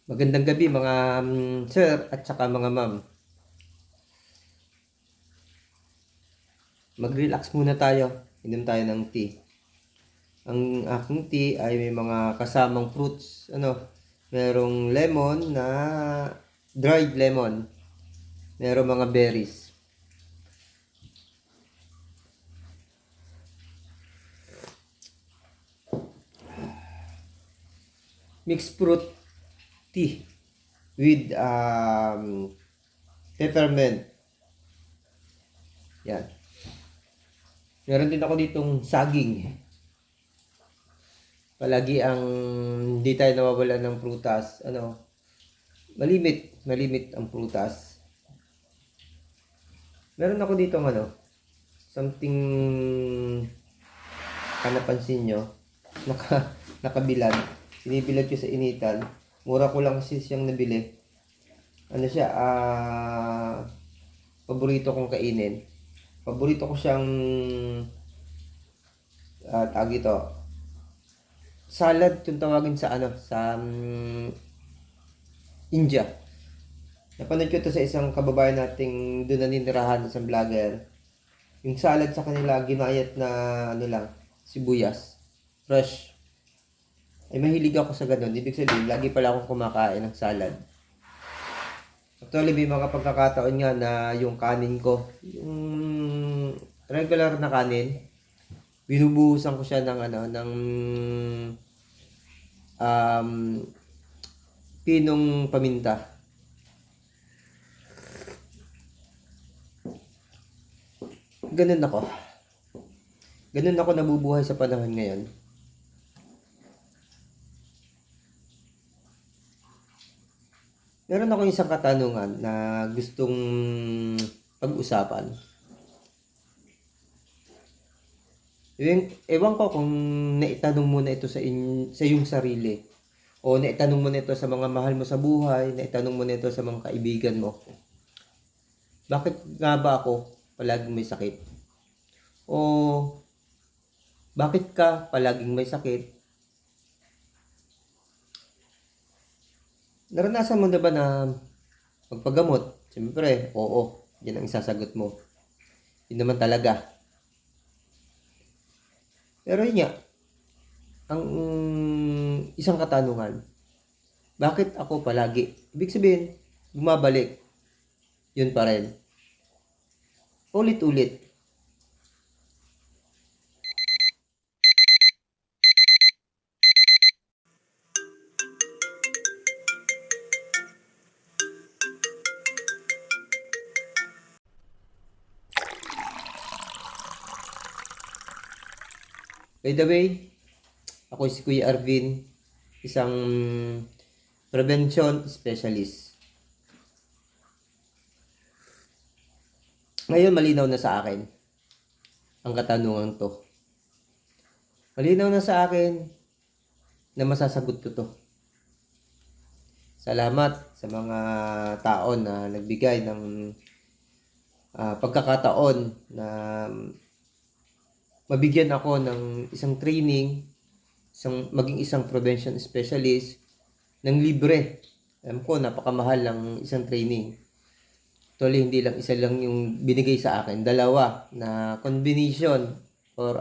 Magandang gabi mga sir at saka mga ma'am. Mag-relax muna tayo. Inom tayo ng tea. Ang aking tea ay may mga kasamang fruits. Merong lemon na dried lemon. Merong mga berries. Mixed fruit tea with peppermint. Yan. Meron din ako ditong saging. Palagi ang hindi tayo nawawalan ng prutas. Malimit ang prutas. Meron ako ditong something napansin nyo, nakabilad. Binibilad ko sa initan. Mura ko lang kasi siyang nabili. Paborito kong kainin. Paborito ko siyang tawag ito. Salad yung tawagin sa India. Napanood ko to sa isang kababayan nating doon naninirahan, isang vlogger. Yung salad sa kanila ginayat na sibuyas, fresh. Ay mahilig ako sa ganun. Ibig sabihin, lagi pala akong kumakain ng salad. Actually, may mga pagkakataon nga na yung kanin ko, yung regular na kanin, binubuhusan ko siya ng pinong paminta. Ganun ako nabubuhay sa panahon ngayon. Meron ako isang katanungan na gustong pag-usapan. Ewan ko kung naitanong mo na ito sa iyong sarili o naitanong mo na ito sa mga mahal mo sa buhay, naitanong mo na ito sa mga kaibigan mo. Bakit nga ba ako palaging may sakit? O bakit ka palaging may sakit? Naranasan mo na ba na magpagamot? Siyempre, oo. Yan ang isasagot mo. Yun naman talaga. Pero yun nga, ang isang katanungan, bakit ako palagi? Ibig sabihin, bumabalik. Yun pa rin. Ulit-ulit. By the way, ako si Kuya Arvin, isang prevention specialist. Ngayon, malinaw na sa akin ang katanungan to. Malinaw na sa akin na masasagot ko to. Salamat sa mga tao na nagbigay ng pagkakataon na mabigyan ako ng isang training, maging isang prevention specialist ng libre. Alam ko, napakamahal lang isang training. Actually, hindi lang isa lang yung binigay sa akin. Dalawa na combination or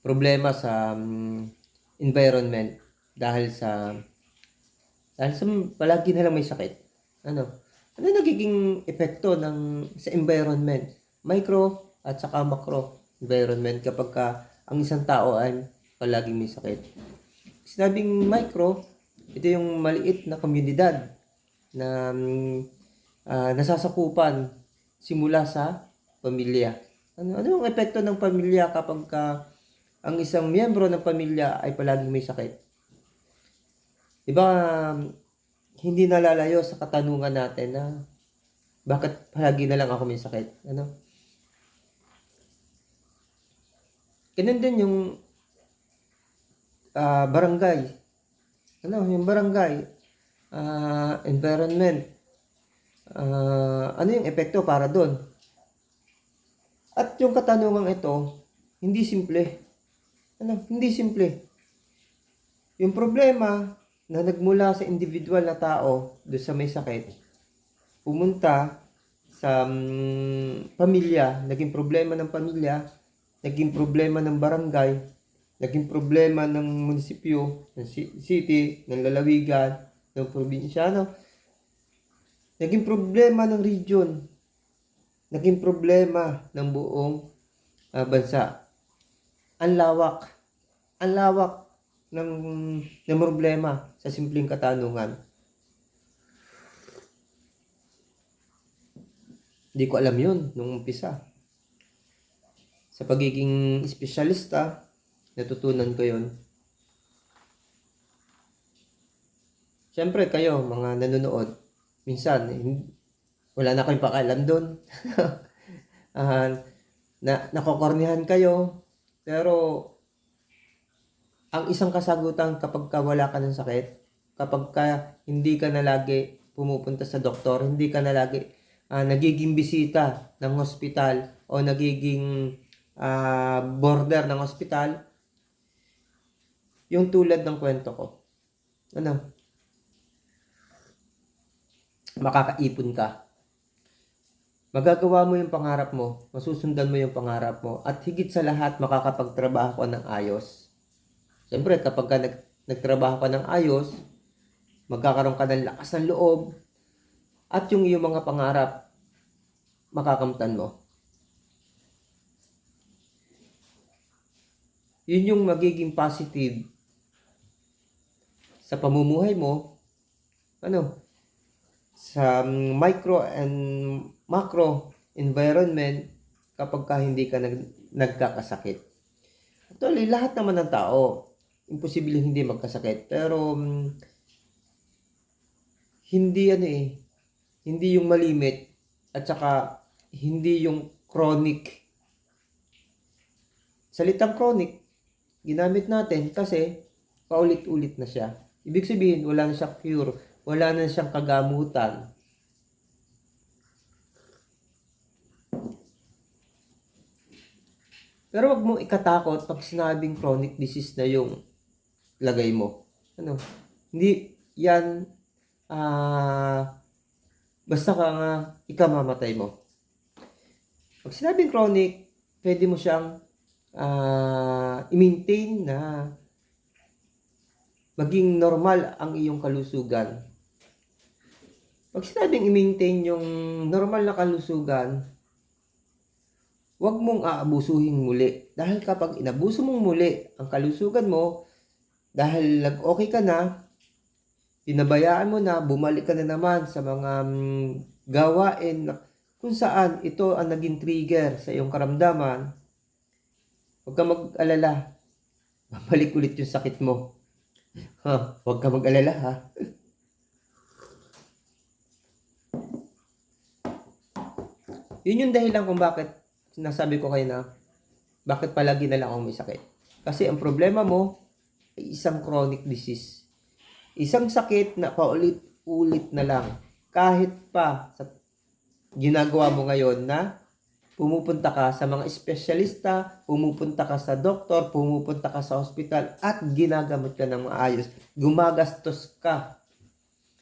problema sa environment dahil sa palagi na lang may sakit. Ano nagiging epekto sa environment? Micro at saka macro environment kapag ang isang tao ay palaging may sakit. Sinabing micro, ito yung maliit na komunidad na nasasakupan simula sa pamilya. Ano yung epekto ng pamilya kapag ang isang miyembro ng pamilya ay palaging may sakit? Diba, hindi nalalayo sa katanungan natin na bakit palagi na lang ako may sakit? Ganun din yung barangay. Yung barangay, environment. Ano yung epekto para doon? At yung katanungang ito, hindi simple. Hindi simple. Yung problema na nagmula sa individual na tao doon sa may sakit, pumunta sa pamilya, naging problema ng pamilya, naging problema ng barangay, naging problema ng munisipyo, ng city, ng lalawigan, ng probinsya, no? Naging problema ng region, naging problema ng buong bansa. Ang lawak ng problema sa simpleng katanungan. Hindi ko alam yun nung umpisa. Sa pagiging espesyalista, natutunan ko yun. Siyempre kayo, mga nanonood, minsan, wala na kayong pakialam doon. Nakokornihan kayo, pero ang isang kasagutan kapag wala ka ng sakit, kapag hindi ka na lagi pumupunta sa doktor, hindi ka na lagi nagiging bisita ng hospital o nagiging border ng hospital, yung tulad ng kwento ko. Makakaipon ka. Magagawa mo yung pangarap mo, masusundan mo yung pangarap mo, at higit sa lahat, makakapagtrabaho ka ng ayos. Siyempre, kapag ka nagtrabaho ka ng ayos, magkakaroon ka ng lakas ng loob, at yung iyong mga pangarap, makakamtan mo. Yun yung magiging positive sa pamumuhay mo, sa micro and macro environment kapag ka hindi ka nagkakasakit. Actually, lahat naman ng tao, imposible hindi magkasakit. Pero, hindi yung malimit at saka hindi yung chronic. Salitang chronic, ginamit natin kasi paulit-ulit na siya. Ibig sabihin, wala na siyang cure, wala na siyang kagamutan. Pero wag mong ikatakot pag sinabing chronic disease na yung lagay mo. Hindi yan basta ka nga ikamamatay mo. Pag sinabing chronic, pwede mo siyang i-maintain na maging normal ang iyong kalusugan. Pag sinabing i-maintain yung normal na kalusugan, huwag mong aabusuhin muli. Dahil kapag inabuso mong muli ang kalusugan mo, dahil nag-okay ka na, pinabayaan mo na, bumalik ka na naman sa mga gawain kung saan ito ang naging trigger sa iyong karamdaman, huwag ka mag-alala. Babalik ulit yung sakit mo. Huwag ka mag-alala, ha? Yun yung dahilan kung bakit sinasabi ko kayo na bakit palagi na lang akong may sakit. Kasi ang problema mo ay isang chronic disease. Isang sakit na paulit-ulit na lang. Kahit pa sa ginagawa mo ngayon na pumupunta ka sa mga espesyalista, pumupunta ka sa doktor, pumupunta ka sa hospital, at ginagamot ka ng maayos. Gumagastos ka.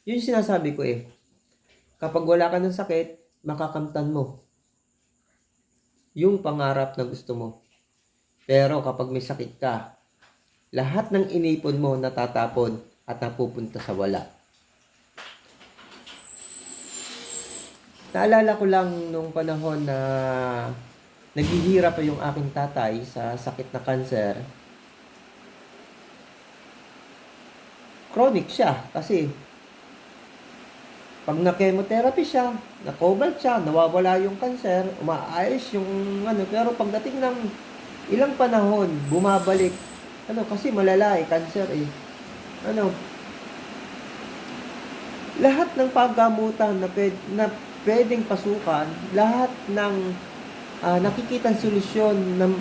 Yun yung sinasabi ko eh. Kapag wala ka ng sakit, makakamtan mo yung pangarap na gusto mo. Pero kapag may sakit ka, lahat ng inipon mo natatapon at napupunta sa wala. Naalala ko lang nung panahon na naghihirap pa yung aking tatay sa sakit na cancer. Chronic siya kasi pag na-chemotherapy siya, na-cobalt siya, nawawala yung cancer, umaayos yung pero pagdating ng ilang panahon, bumabalik. Kasi malala cancer eh. Lahat ng paggamutan na pwedeng pasukan, lahat ng nakikitang solusyon na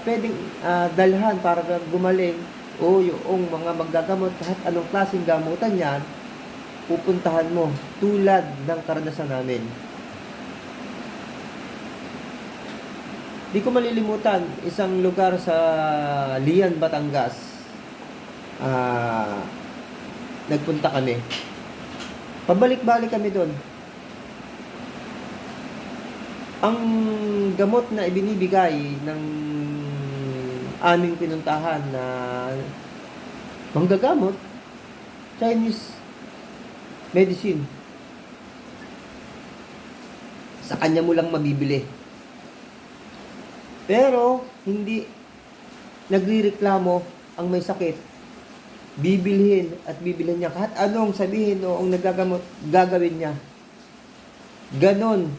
pwedeng dalhan para gumaling o yung mga maggagamot, kahit anong klaseng gamutan yan, pupuntahan mo tulad ng karanasan namin. Di ko malilimutan, isang lugar sa Lian, Batangas. nagpunta kami. Pabalik-balik kami doon. Ang gamot na ibinibigay ng aming pinuntahan na manggagamot, Chinese medicine. Sa kanya mo lang mabibili. Pero, hindi nagrireklamo ang may sakit. Bibilhin at bibilhin niya. Kahit anong sabihin o ang nagagamot, gagawin niya. Ganon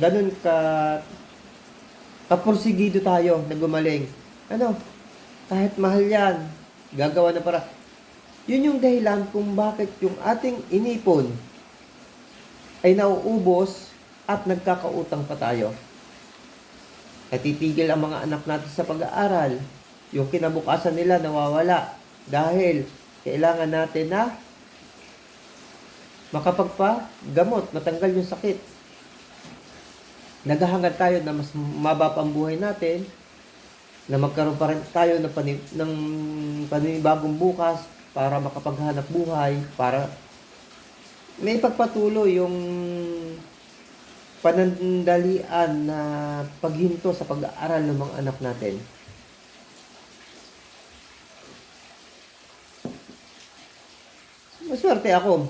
ganon kapursigido tayo na gumaling. Kahit mahal yan, gagawa na para. Yun yung dahilan kung bakit yung ating inipon ay nauubos at nagkakautang pa tayo. Natitigil ang mga anak natin sa pag-aaral. Yung kinabukasan nila nawawala dahil kailangan natin na makapagpagamot, matanggal yung sakit. Naghahangad tayo na mas mababa ang buhay natin, na magkaroon pa rin tayo ng panibagong bukas para makapaghanap buhay, para may pagpatuloy yung panandalian na paghinto sa pag-aaral ng mga anak natin. Maswerte ako.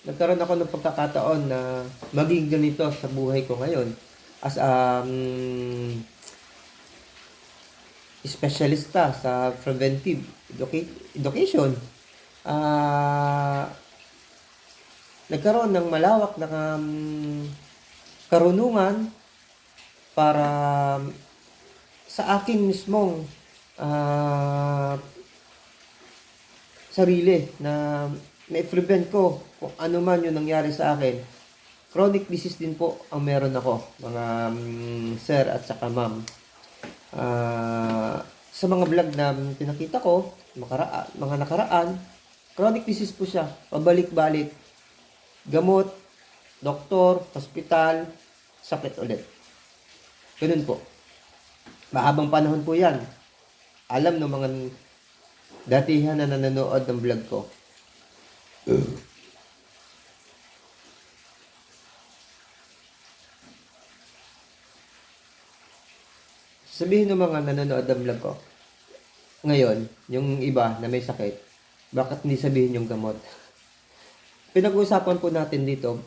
Nagkaroon ako ng pagkakataon na maging ganito sa buhay ko ngayon as espesyalista sa preventive education. Nagkaroon ng malawak na karunungan para sa akin mismong sarili na na-prevent ko kung ano man yung nangyari sa akin. Chronic disease din po ang meron ako, mga sir at saka ma'am. Sa mga vlog na pinakita ko, mga nakaraan, chronic disease po siya, pabalik-balik. Gamot, doktor, hospital, sakit ulit. Ganun po. Mahabang panahon po yan. Alam ng mga datihan na nanonood ng vlog ko. Sabihin ng mga nanonood ng vlog ko, ngayon, yung iba na may sakit, bakit hindi sabihin yung gamot? Pinag-uusapan po natin dito,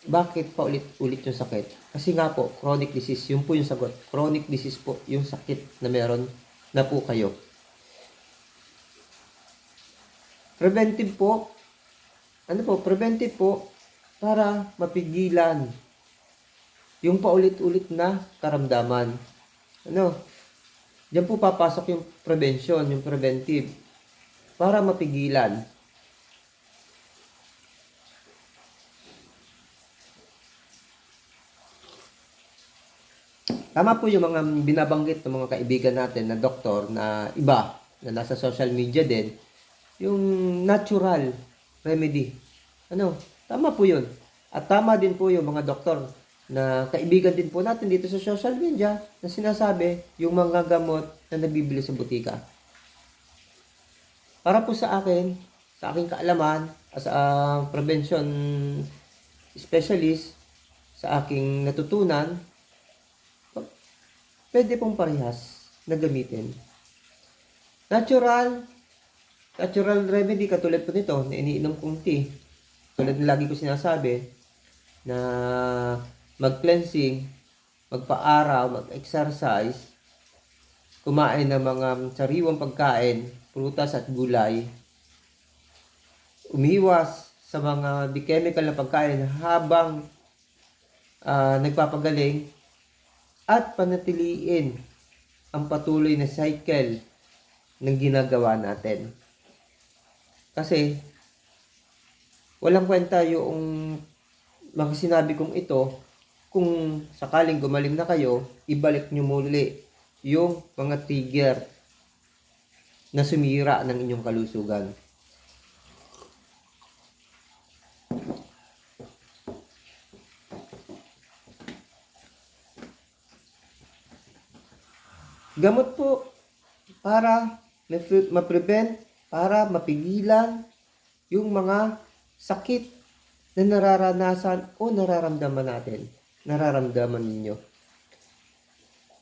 bakit pa ulit-ulit yung sakit? Kasi nga po, chronic disease, yun po yung sagot. Chronic disease po, yung sakit na meron na po kayo. Preventive po, preventive po, para mapigilan yung paulit-ulit na karamdaman. Diyan po papasok yung prevention, yung preventive, para mapigilan. Tama po yung mga binabanggit ng mga kaibigan natin na doktor na iba, na nasa social media din, yung natural remedy. Tama po yun. At tama din po yung mga doktor na kaibigan din po natin dito sa social media na sinasabi yung mga gamot na nabibili sa butika. Para po sa akin, sa aking kaalaman, as a prevention specialist, sa aking natutunan, pwede pong parehas na gamitin. Natural remedy katulad po nito na iniinom kong tea. Tulad na lagi ko sinasabi na mag-cleansing, magpa-araw, mag-exercise, kumain ng mga sariwang pagkain, prutas at gulay, umiwas sa mga di-chemical na pagkain habang nagpapagaling, at panatiliin ang patuloy na cycle ng ginagawa natin. Kasi walang kwenta yung mga sinabi kong ito kung sakaling gumaling na kayo, ibalik nyo muli yung mga trigger na sumira ng inyong kalusugan. Gamot po para ma-prevent, para mapigilan yung mga sakit na nararanasan o nararamdaman ninyo.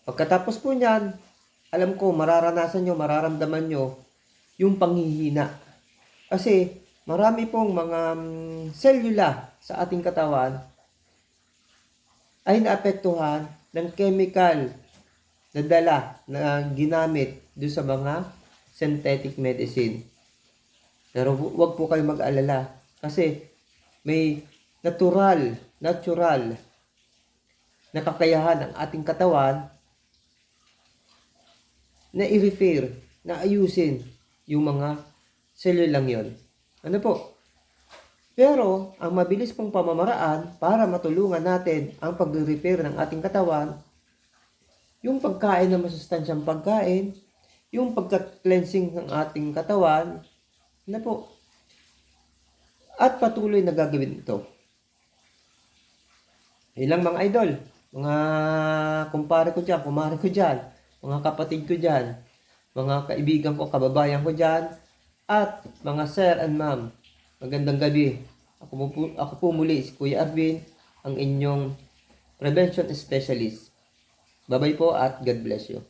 Pagkatapos po niyan, alam ko mararamdaman nyo yung panghihina. Kasi marami pong mga selula sa ating katawan ay naapektuhan ng chemical na dala na ginamit doon sa mga synthetic medicine. Pero huwag po kayo mag-alala kasi may natural na kakayahan ng ating katawan na i-repair, na ayusin yung mga selulang yon. Ano po? Pero, ang mabilis pong pamamaraan para matulungan natin ang pag-repair ng ating katawan, yung pagkain na masustansyang pagkain, yung pagka-cleansing ng ating katawan, na po. At patuloy na gagawin ito. Ilang mga idol, mga kumpare ko dyan, kumare ko dyan, mga kapatid ko dyan, mga kaibigan ko, kababayan ko dyan, at mga sir and ma'am, magandang gabi. Ako po muli si Kuya Arvin, ang inyong prevention specialist. Bye-bye po at God bless you.